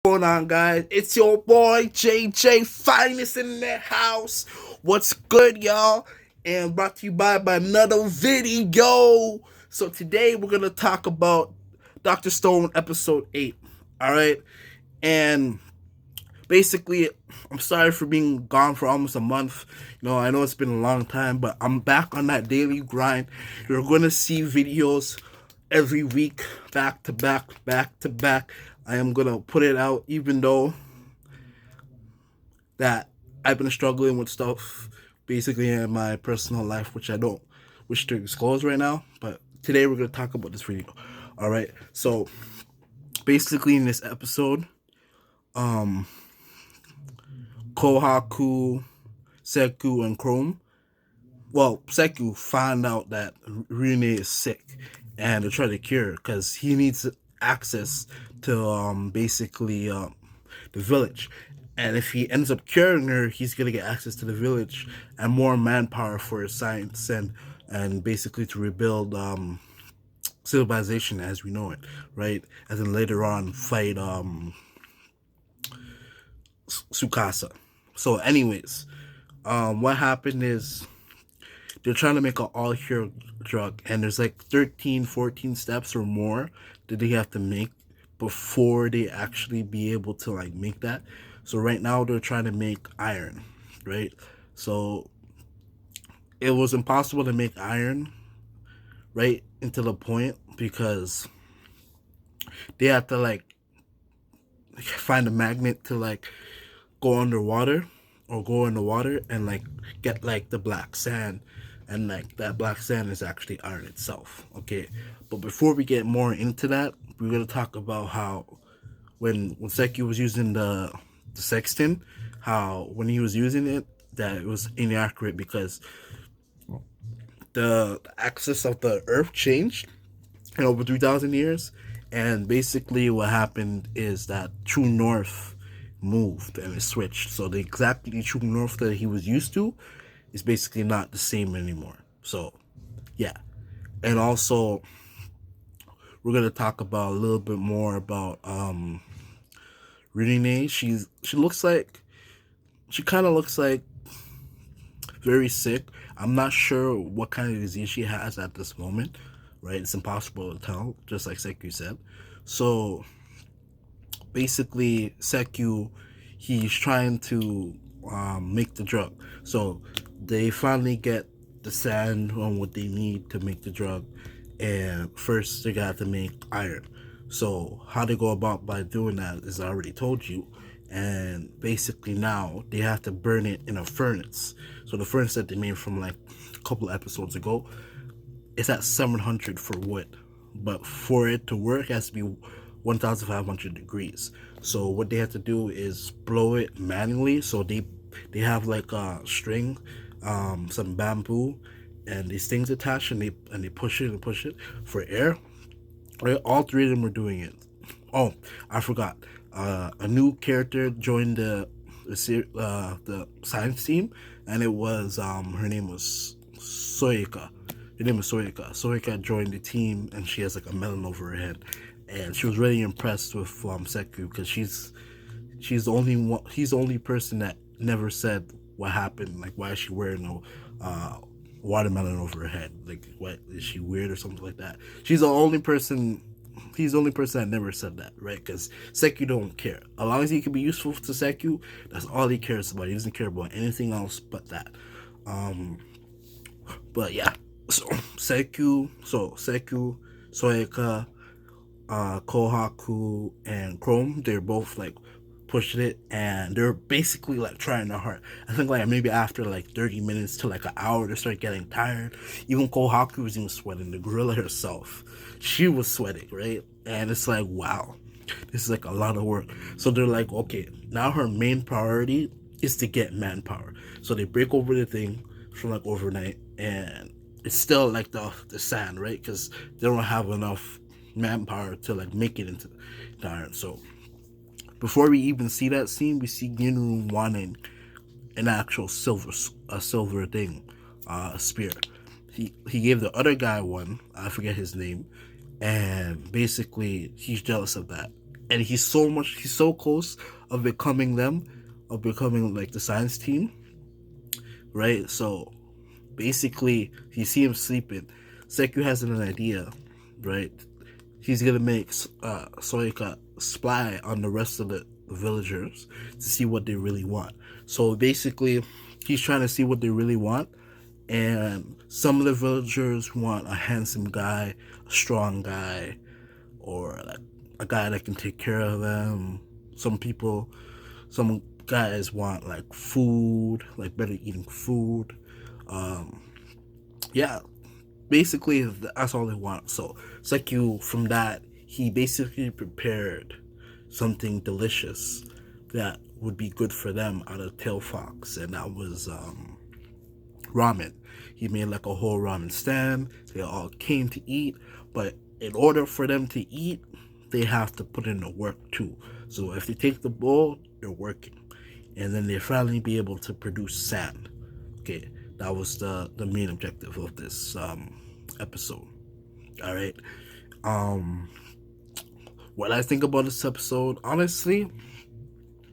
Going on, guys? It's your boy JJ Finest in the house. What's good, y'all? And brought to you by another video. So today we're gonna talk about Doctor Stone episode 8. All right, and basically, I'm sorry for being gone for almost a month. I know it's been a long time, but I'm back on that daily grind. You're gonna see videos every week, back to back, back to back. I am gonna put it out, even though that I've been struggling with stuff basically in my personal life, which I don't wish to disclose right now. But today we're gonna talk about this video. All right. So basically, in this episode, Kohaku, Seku, and Chrome. Well, Seku found out that Rune is sick, and they're trying to cure her because he needs access to the village. And if he ends up curing her, he's gonna get access to the village and more manpower for his science and basically to rebuild civilization as we know it, right? And then later on fight Tsukasa. So, anyways, what happened is they're trying to make an all-hero drug, and there's like 13, 14 steps or more that they have to make before they actually be able to like make that. So right now they're trying to make iron, right? So it was impossible to make iron right into the point because they have to like find a magnet to like go underwater or go in the water and like get like the black sand, and like that black sand is actually iron itself. Okay, but before we get more into that, we're gonna talk about how when Seki was using the sextant, how when he was using it, that it was inaccurate because the axis of the Earth changed in over 3,000 years, and basically what happened is that True North moved and it switched. So the exactly True North that he was used to is basically not the same anymore. So yeah, and also we're gonna talk about a little bit more about Rine. She kind of looks like very sick. I'm not sure what kind of disease she has at this moment, right? It's impossible to tell, just like Seku said. So basically, Seku, he's trying to make the drug. So they finally get the sand on what they need to make the drug, and first they got to make iron. So how they go about by doing that is I already told you, and basically now they have to burn it in a furnace. So the furnace that they made from like a couple episodes ago, it's at 700 for wood, but for it to work it has to be 1,500 degrees. So what they have to do is blow it manually. So they have like a string, some bamboo, and these things attached, and they push it and push it for air. Right? All three of them are doing it. Oh, I forgot. A new character joined the science team, and it was her name was Soika. Her name is Soika. Soika joined the team, and she has like a melon over her head, and she was really impressed with Seku because she's the only one. He's the only person that never said what happened. Like, why is she wearing watermelon over her head? Like, what is she weird or something like that? She's the only person. He's the only person that never said that, right? Because Seku don't care. As long as he can be useful to Seku, that's all he cares about. He doesn't care about anything else but that. But yeah, so Seku, Soeka, Kohaku, and Chrome, they're both like pushing it, and they're basically like trying their hard. I think like maybe after like 30 minutes to like an hour, they start getting tired. Even Kohaku was even sweating. The gorilla herself, she was sweating, right? And it's like, wow, this is like a lot of work. So they're like, okay, now her main priority is to get manpower. So they break over the thing from like overnight, and it's still like the sand, right? Because they don't have enough manpower to like make it into the iron. So before we even see that scene, we see Ginru wanting an actual silver thing, spear. He gave the other guy one. I forget his name, and basically he's jealous of that. and he's so close of becoming them, of becoming like the science team, right? So basically, you see him sleeping. Seku has an idea, right? He's gonna make Soika spy on the rest of the villagers to see what they really want. So basically, he's trying to see what they really want, and some of the villagers want a handsome guy, a strong guy, or like a guy that can take care of them. Some guys want like food, like better eating food. Um, yeah, basically that's all they want. So Seku, from that, he basically prepared something delicious that would be good for them out of tail fox, and that was ramen. He made like a whole ramen stand. They all came to eat, but in order for them to eat, they have to put in the work too. So if they take the bowl, they're working, and then they finally be able to produce sand. Okay, that was the main objective of this episode. All right. Um, what I think about this episode, honestly,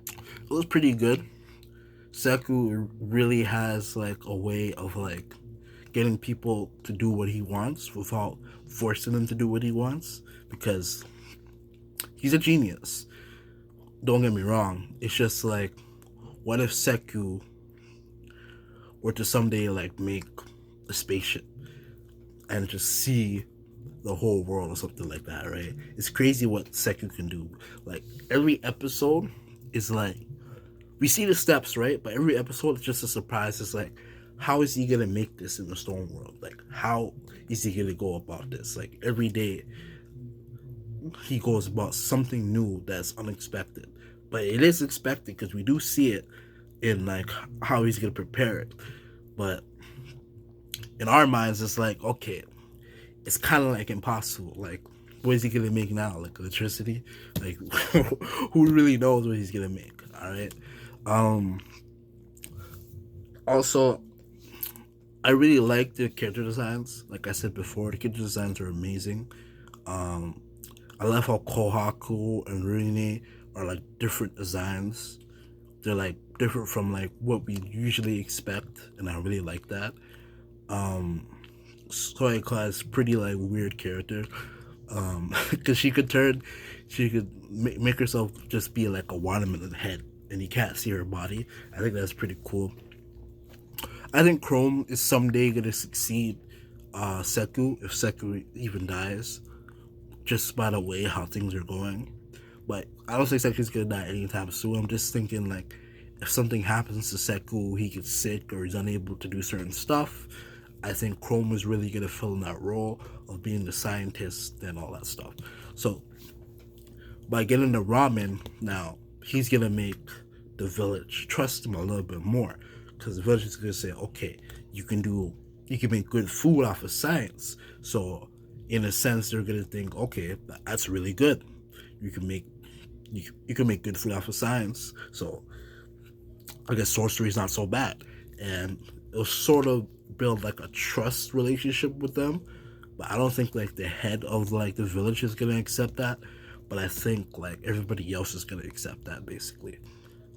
it was pretty good. Seku really has like a way of like getting people to do what he wants without forcing them to do what he wants, because he's a genius. Don't get me wrong. It's just like, what if Seku were to someday like make a spaceship and just see the whole world or something like that, right? It's crazy what Seku can do. Like every episode is like, we see the steps, right? But every episode is just a surprise. It's like, how is he gonna make this in the stone world? Like, how is he gonna go about this? Like every day, he goes about something new that's unexpected. But it is expected because we do see it in like how he's gonna prepare it. But in our minds, it's like, okay, it's kind of like impossible. Like, what is he gonna make now? Like electricity? Like, who really knows what he's gonna make? All right. Um. Also, I really like the character designs. Like I said before, the character designs are amazing. Um, I love how Kohaku and Rune are like different designs. They're like different from like what we usually expect, and I really like that. Um, Soika is pretty like weird character, because she could make herself just be like a watermelon head, and you can't see her body. I think that's pretty cool. I think Chrome is someday gonna succeed Seku, if Seku even dies, just by the way how things are going. But I don't think Seku's gonna die anytime soon. I'm just thinking like, if something happens to Seku, he gets sick or he's unable to do certain stuff, I think Chrome is really gonna fill in that role of being the scientist and all that stuff. So by getting the ramen now, he's gonna make the village trust him a little bit more, because the village is gonna say, okay, you can make good food off of science. So in a sense, they're gonna think, okay, that's really good. You can make you can make good food off of science. So I guess sorcery is not so bad, and it'll sort of build like a trust relationship with them. But I don't think like the head of like the village is gonna accept that. But I think like everybody else is gonna accept that basically.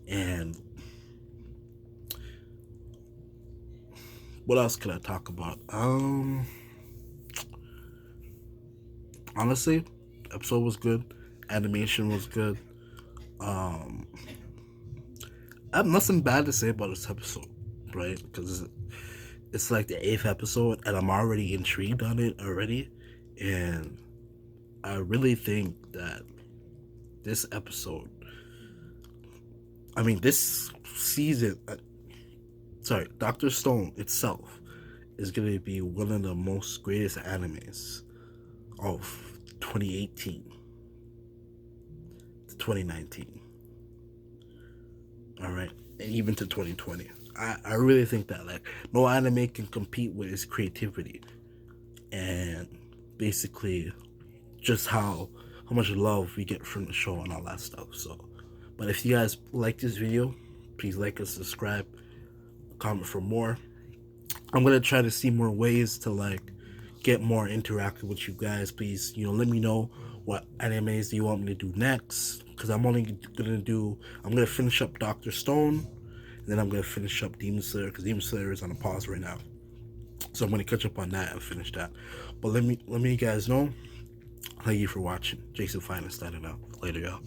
And what else could I talk about? Honestly, episode was good. Animation was good. Um, I have nothing bad to say about this episode, right? Because it's like the eighth episode, and I'm already intrigued on it already, and I really think that this episode, I mean, this season, sorry, Doctor Stone itself is going to be one of the most greatest animes of 2018 to 2019. All right, and even to 2020. I really think that like no anime can compete with his creativity, and basically just how much love we get from the show and all that stuff. So, but if you guys like this video, please like and subscribe, comment for more. I'm gonna try to see more ways to like get more interactive with you guys. Please, let me know what animes do you want me to do next, because I'm gonna finish up Dr. Stone, and then I'm gonna finish up Demon Slayer, because Demon Slayer is on a pause right now. So I'm gonna catch up on that and finish that. But let me you guys know. Thank you for watching. Jason Finest signing out. Later, y'all.